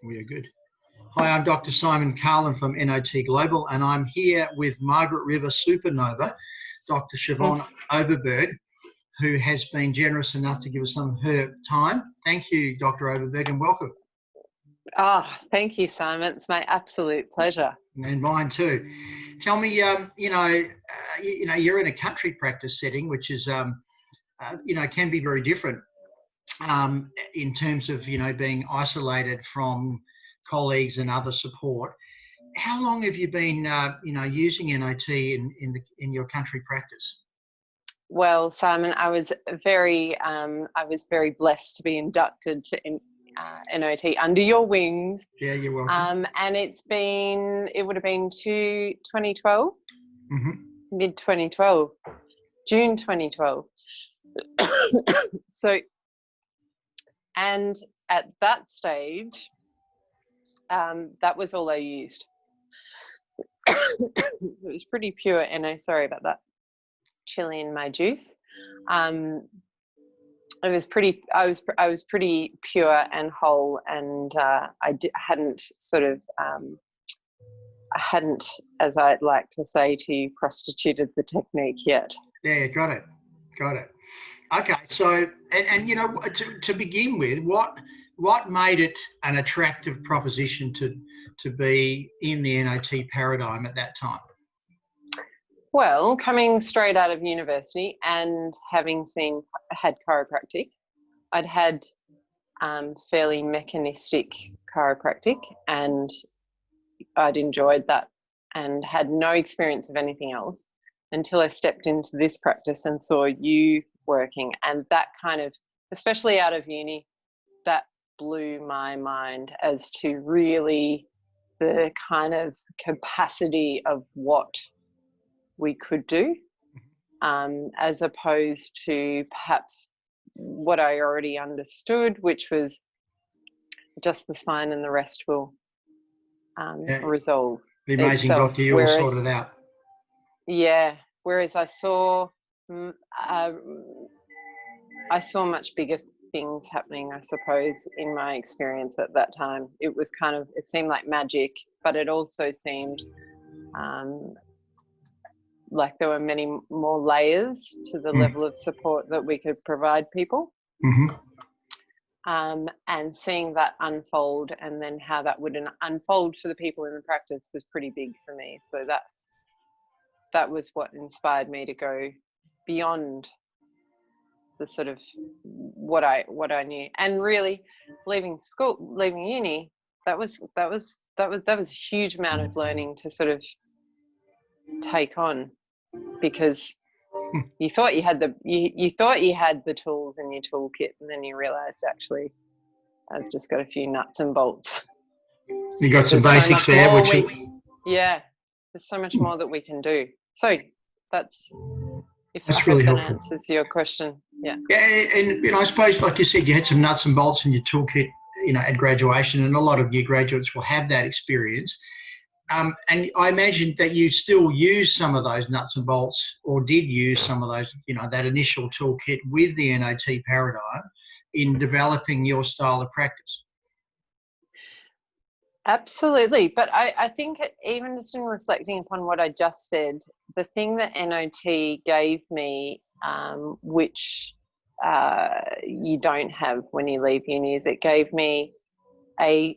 We are good. Hi, I'm Dr. Simon Carlin from NOT Global, and I'm here with Margaret River Supernova, Dr. Siobhan Overberg, who has been generous enough to give us some of her time. Thank you, Dr. Overberg, and welcome. Thank you, Simon. It's my absolute pleasure. And mine too. Tell me, you're in a country practice setting, which is, can be very different in terms of, being isolated from colleagues and other support. How long have you been, using NOT in your country practice? Well, Simon, I was very blessed to be inducted to NOT under your wings. Yeah, you're welcome. And it would have been 2012, mid 2012, June 2012. So, and at that stage, that was all I used. It was pretty pure NO. Sorry about that. Chili in my juice. I was pretty pure and whole, and I hadn't, as I'd like to say to you, prostituted the technique yet. Yeah, got it. Okay, so and to begin with, what made it an attractive proposition to be in the NOT paradigm at that time? Well, coming straight out of university and having had chiropractic, I'd had fairly mechanistic chiropractic, and I'd enjoyed that and had no experience of anything else until I stepped into this practice and saw you working. And that kind of, especially out of uni, that blew my mind as to really the kind of capacity of what we could do, as opposed to perhaps what I already understood, which was just the spine and the rest will resolve. The amazing itself. Doctor, you all sorted out. Yeah, whereas I saw much bigger things happening, I suppose, in my experience at that time. It seemed like magic, but it also seemed like there were many more layers to the level of support that we could provide people. And seeing that unfold, and then how that would unfold for the people in the practice, was pretty big for me. So that was what inspired me to go beyond the sort of what I knew. And really, leaving uni, that was a huge amount of learning to sort of take on, because you thought you had the tools in your toolkit, and then you realized, actually, I've just got a few nuts and bolts. You got some basics there, there's so much more that we can do. So that's really that helpful. Answers your question. Yeah, and I suppose, like you said, you had some nuts and bolts in your toolkit, at graduation, and a lot of your graduates will have that experience. And I imagine that you still use some of those nuts and bolts, or did use some of those, that initial toolkit with the NOT paradigm in developing your style of practice. Absolutely. But I think even just in reflecting upon what I just said, the thing that NOT gave me, which you don't have when you leave uni, is it gave me a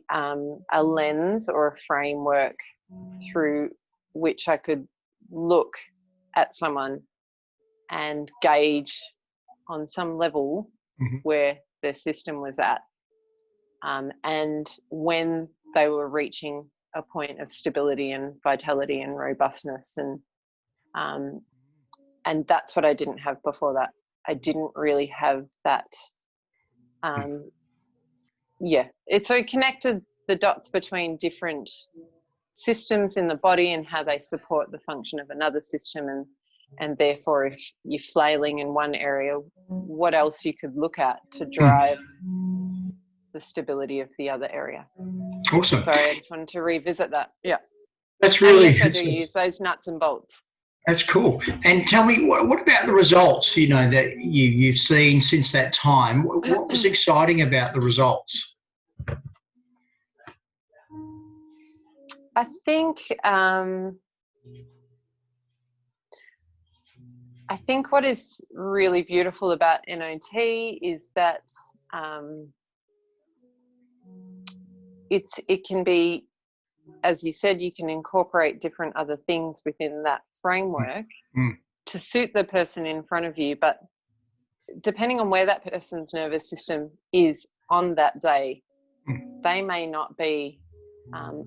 lens or a framework through which I could look at someone and gauge on some level where their system was at, and when they were reaching a point of stability and vitality and robustness, and that's what I didn't have before that. I didn't really have that. So it connected the dots between different systems in the body and how they support the function of another system, and therefore, if you're flailing in one area, what else you could look at to drive the stability of the other area. Awesome. Sorry, I just wanted to revisit that. Yeah, that's really. Yes, I do use those nuts and bolts. That's cool. And tell me, what about the results, that you've seen since that time? What was exciting about the results? I think what is really beautiful about NOT is that it can be, as you said, you can incorporate different other things within that framework to suit the person in front of you. But depending on where that person's nervous system is on that day, they may not be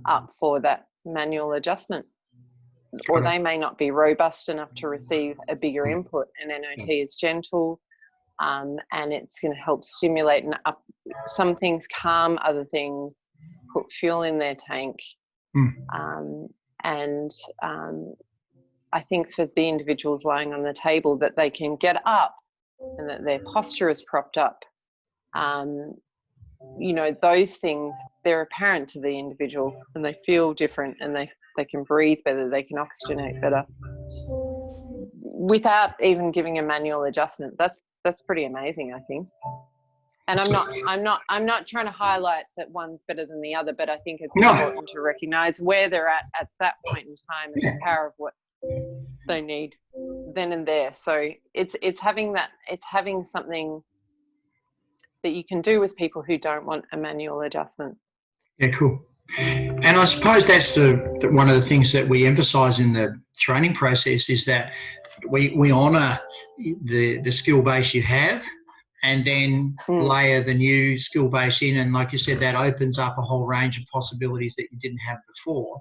up for that manual adjustment, or they may not be robust enough to receive a bigger input. And NOT is gentle, and it's going to help stimulate and up some things, calm other things, put fuel in their tank. I think for the individuals lying on the table, that they can get up and that their posture is propped up. You know, those things, they're apparent to the individual, and they feel different, and they can breathe better, they can oxygenate better without even giving a manual adjustment. That's pretty amazing, I think. And I'm not trying to highlight that one's better than the other, but I think it's important to recognize where they're at that point in time, and the power of what they need then and there. So it's having something that you can do with people who don't want a manual adjustment. Yeah, cool. And I suppose that's one of the things that we emphasise in the training process, is that we honour the skill base you have, and then layer the new skill base in. And like you said, that opens up a whole range of possibilities that you didn't have before.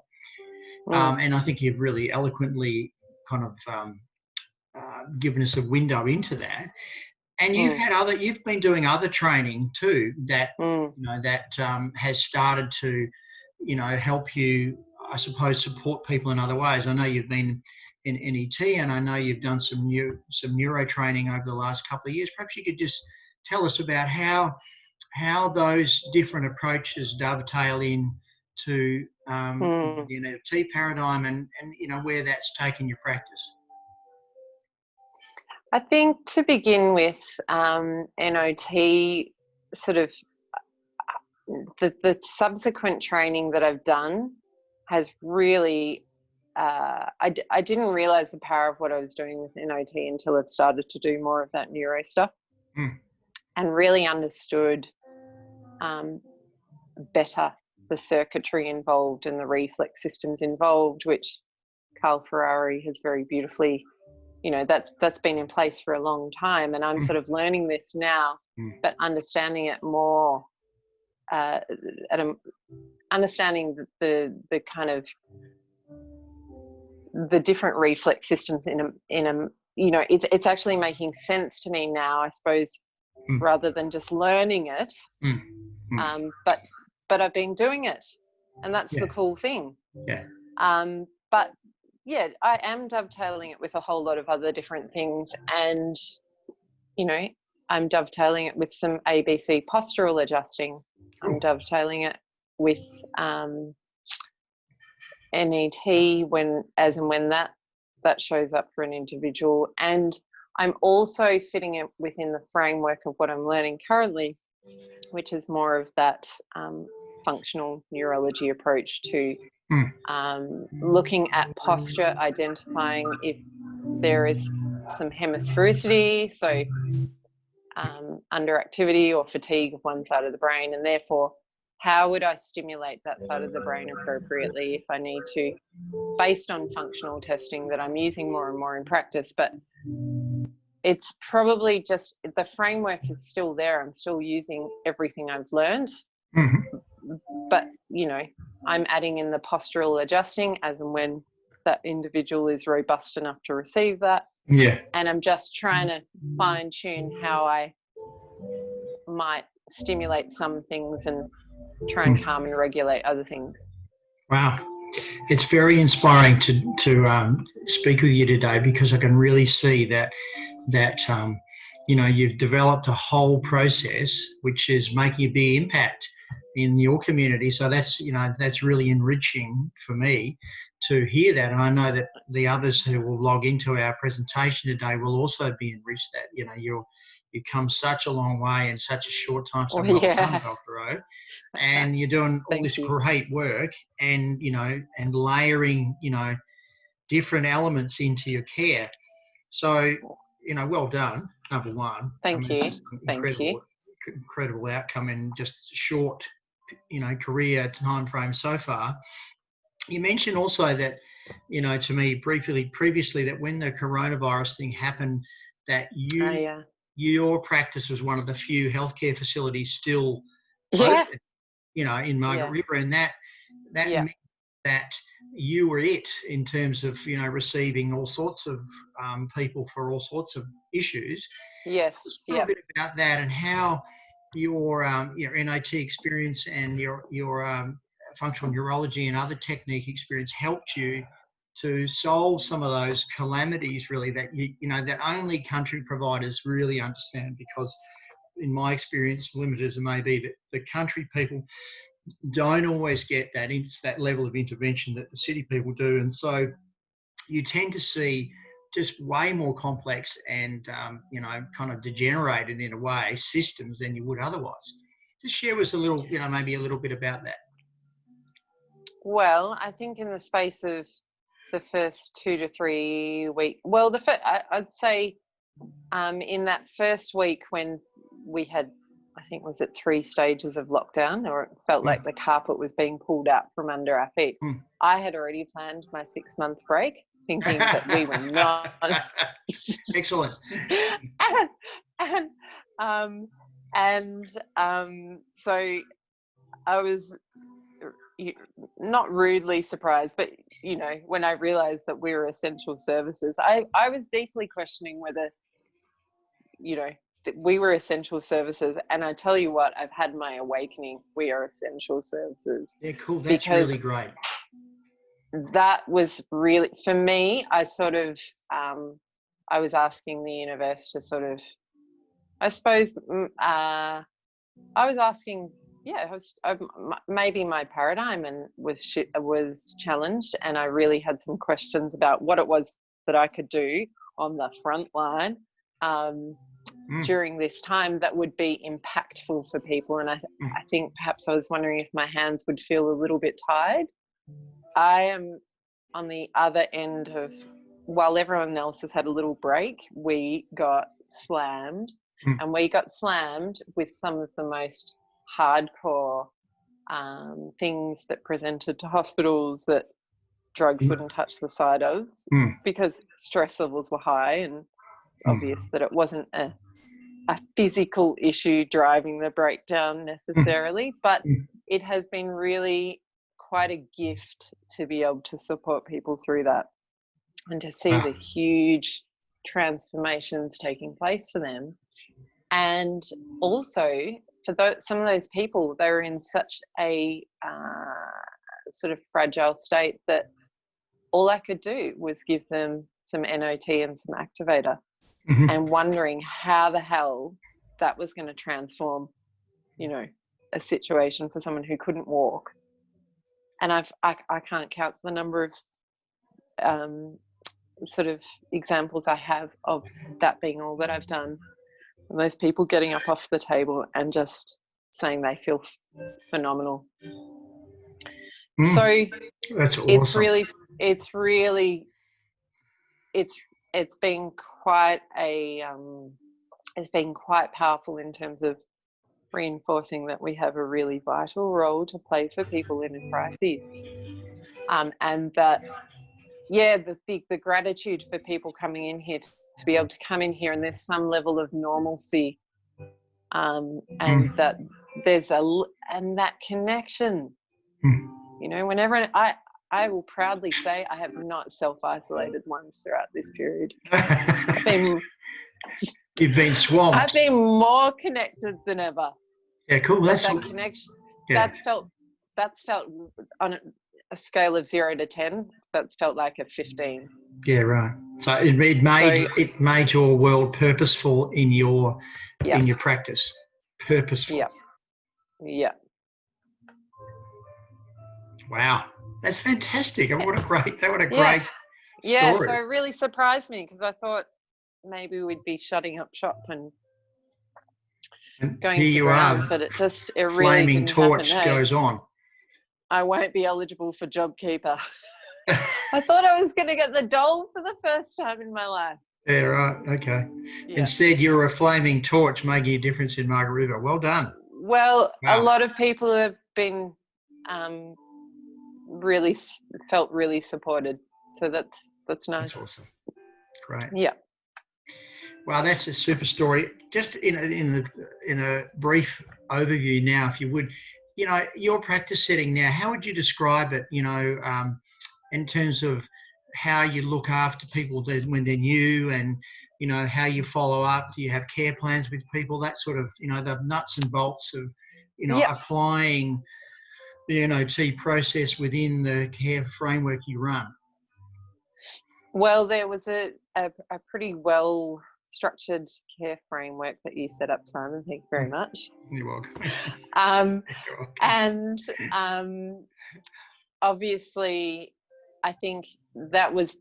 And I think you've really eloquently kind of given us a window into that. And you've been doing other training too that has started to help you, I suppose, support people in other ways. I know you've been in NET, and I know you've done some neuro training over the last couple of years. Perhaps you could just tell us about how those different approaches dovetail in to the NET paradigm, and where that's taken your practice. I think to begin with, NOT, sort of the subsequent training that I've done has really, I didn't realise the power of what I was doing with NOT until I've started to do more of that neuro stuff, and really understood better the circuitry involved and the reflex systems involved, which Carl Ferrari has very beautifully, that's been in place for a long time, and I'm sort of learning this now, but understanding it more, understanding the kind of the different reflex systems in a it's actually making sense to me now, I suppose, rather than just learning it. But I've been doing it, and that's the cool thing. But yeah, I am dovetailing it with a whole lot of other different things, and I'm dovetailing it with some ABC postural adjusting. I'm dovetailing it with NET when that shows up for an individual, and I'm also fitting it within the framework of what I'm learning currently, which is more of that functional neurology approach to looking at posture, identifying if there is some hemisphericity, so underactivity or fatigue of one side of the brain, and therefore how would I stimulate that side of the brain appropriately if I need to, based on functional testing that I'm using more and more in practice. But it's probably just the framework is still there. I'm still using everything I've learned, but I'm adding in the postural adjusting as and when that individual is robust enough to receive that. And I'm just trying to fine tune how I might stimulate some things and try and calm and regulate other things. Wow. It's very inspiring to speak with you today, because I can really see that you've developed a whole process which is making a big impact in your community. So that's really enriching for me to hear that, and I know that the others who will log into our presentation today will also be enriched. That you've come such a long way in such a short time. So Oh, well done, yeah. Dr. O. And you're doing all Thank this you. great work, and and layering different elements into your care. So well done, number one. Thank you. It's just an Thank you. incredible outcome in just a short career time frame so far. You mentioned also that to me previously that when the coronavirus thing happened, that your practice was one of the few healthcare facilities still open, in Margaret River, and that meant that you were it in terms of receiving all sorts of people for all sorts of issues. Yes. Just a bit about that and how your NOT experience and your functional neurology and other technique experience helped you to solve some of those calamities, really, that that only country providers really understand. Because in my experience, limited as it may be, that the country people don't always get that level of intervention that the city people do, and so you tend to see just way more complex and kind of degenerated in a way systems than you would otherwise. Just share with us a little, maybe a little bit about that. Well, I think in the space of the first 2 to 3 weeks, I'd say in that first week when we had, I think, was it 3 stages of lockdown, or it felt like the carpet was being pulled out from under our feet. I had already planned my 6-month break, thinking that we were not. Excellent. So I was not rudely surprised, but when I realized that we were essential services, I was deeply questioning whether that we were essential services. And I tell you what, I've had my awakening. We are essential services. Yeah, cool. That's really great. That was really, for me, I sort of I was asking the universe to sort of, I suppose I was asking, maybe my paradigm was challenged, and I really had some questions about what it was that I could do on the front line during this time that would be impactful for people. And I think perhaps I was wondering if my hands would feel a little bit tired. I am on the other end of, while everyone else has had a little break, we got slammed, and we got slammed with some of the most hardcore things that presented to hospitals that drugs wouldn't touch the side of, because stress levels were high, and obvious that it wasn't a physical issue driving the breakdown necessarily, but it has been really quite a gift to be able to support people through that and to see the huge transformations taking place for them. And also for some of those people, they were in such a sort of fragile state that all I could do was give them some NOT and some activator, and wondering how the hell that was going to transform, a situation for someone who couldn't walk. And I can't count the number of sort of examples I have of that being all that I've done. And those people getting up off the table and just saying they feel phenomenal. So that's awesome. It's been quite it's been quite powerful in terms of reinforcing that we have a really vital role to play for people in crises, and that the gratitude for people coming in here to be able to come in here and there's some level of normalcy, and that there's and that connection. Whenever I will proudly say I have not self-isolated once throughout this period. You've been swamped. I've been more connected than ever. Yeah, cool. That connection. Yeah. That's felt on a scale of 0 to 10. That's felt like a 15. Yeah, right. So it made your world purposeful in your practice. Purposeful. Yeah. Yeah. Wow, that's fantastic! What a great story. Yeah, so it really surprised me, because I thought maybe we'd be shutting up shop and And going here to you ground, are, but it really flaming didn't happen. torch Hey, goes on. I won't be eligible for JobKeeper. I thought I was going to get the dole for the first time in my life. Yeah, right. Okay. Yeah. Instead, you're a flaming torch making a difference in Margaret River. Well done. Well, Wow. a lot of people have been really felt really supported. So that's nice. That's awesome. Great. Yeah. Wow, that's a super story. Just in a brief overview now, if you would, your practice setting now, how would you describe it, in terms of how you look after people when they're new, and, how you follow up? Do you have care plans with people? That sort of, the nuts and bolts of, applying the NOT process within the care framework you run. Well, there was a pretty well structured care framework that you set up, Simon. Thank you very much. You're welcome. You're welcome. And obviously, I think that was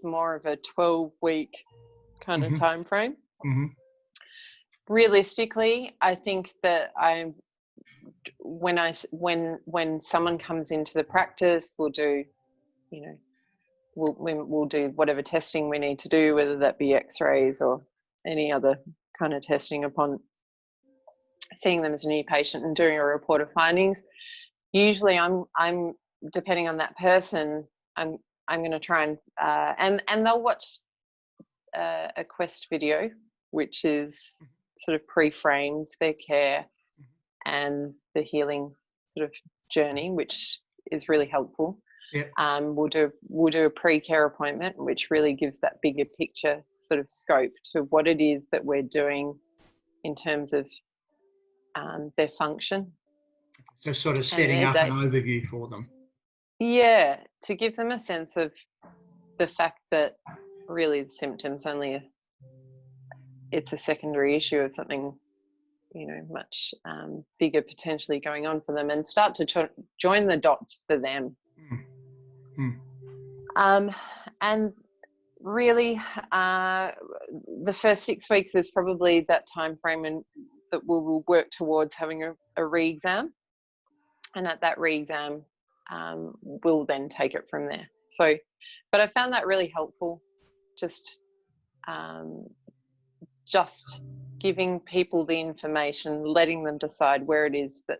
more of a 12-week kind of time frame. Mm-hmm. Realistically, I think that when someone comes into the practice, we'll do, we'll do whatever testing we need to do, whether that be X-rays or any other kind of testing upon seeing them as a new patient and doing a report of findings. Usually, I'm depending on that person, I'm going to try and they'll watch a Quest video, which is sort of pre-frames their care and the healing sort of journey, which is really helpful. Yep. We'll do a pre-care appointment, which really gives that bigger picture sort of scope to what it is that we're doing in terms of their function. So sort of setting up an overview for them. Yeah, to give them a sense of the fact that really the symptoms it's a secondary issue of something, much bigger potentially going on for them, and start to join the dots for them. And really, the first 6 weeks is probably that time frame that we'll work towards having a re-exam, and at that re-exam, we'll then take it from there. So, but I found that really helpful, just giving people the information, letting them decide where it is that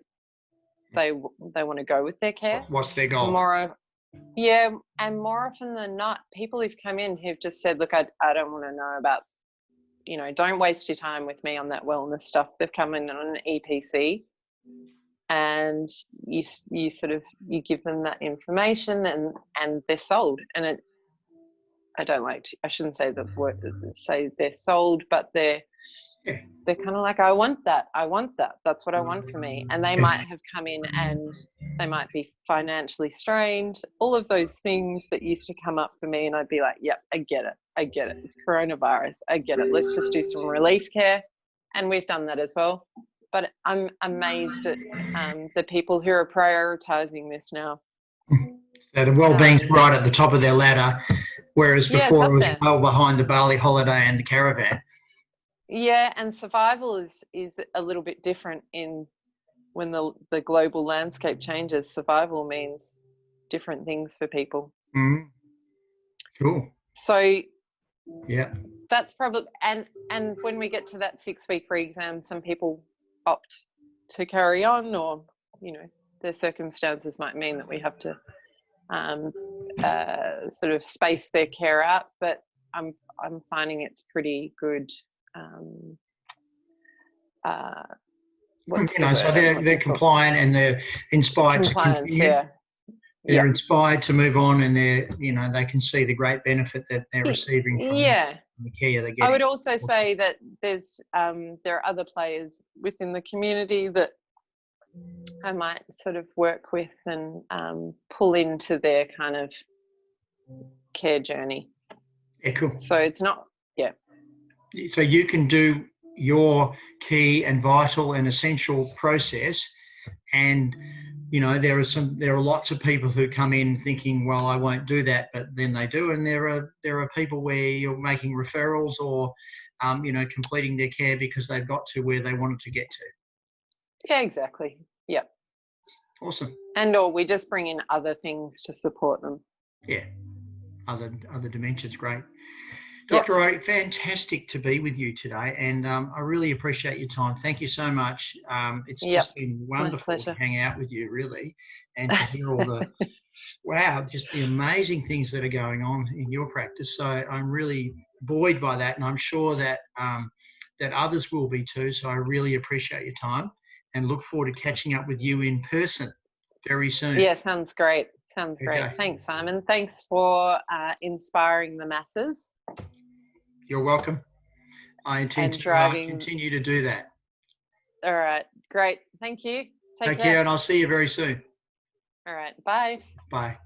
they want to go with their care. What's their goal? And more often than not, people who've come in who've just said, look, I don't want to know about, don't waste your time with me on that wellness stuff. They've come in on an EPC, and you give them that information and they're sold. And I shouldn't say the word, say they're sold, but they're kind of like, I want that. That's what I want for me. And they might have come in and they might be financially strained, all of those things that used to come up for me. And I'd be like, yep, I get it. It's coronavirus. I get it. Let's just do some relief care. And we've done that as well. But I'm amazed at the people who are prioritizing this now. So the well-being's right at the top of their ladder, whereas before it was well behind the Bali holiday and the caravan. Yeah, and survival is a little bit different when the global landscape changes. Survival means different things for people. Mm. Cool. So yeah, that's probably, and when we get to that 6-week re-exam, some people opt to carry on, or their circumstances might mean that we have to sort of space their care out. But I'm finding it's pretty good. So they're compliant and they're inspired to continue. Yeah. They're inspired to move on, and they can see the great benefit that they're receiving from the care they're getting. I would also say that there are other players within the community that I might sort of work with and pull into their kind of care journey. Yeah, cool. So it's not, So you can do your key and vital and essential process, and there are lots of people who come in thinking, well, I won't do that, but then they do. And there are people where you're making referrals or completing their care because they've got to where they wanted to get to. Yeah, exactly. Yep. Awesome. Or we just bring in other things to support them. Yeah. Other dimensions. Great. Yep. Dr. O, fantastic to be with you today, and I really appreciate your time. Thank you so much. It's just been wonderful to hang out with you, really, and to hear all the, just the amazing things that are going on in your practice. So I'm really buoyed by that, and I'm sure that that others will be too. So I really appreciate your time and look forward to catching up with you in person very soon. Yeah, sounds great. Sounds great. Okay. Thanks, Simon. Thanks for inspiring the masses. You're welcome. I intend to continue to do that. All right. Great. Thank you. Take care, and I'll see you very soon. All right. Bye. Bye.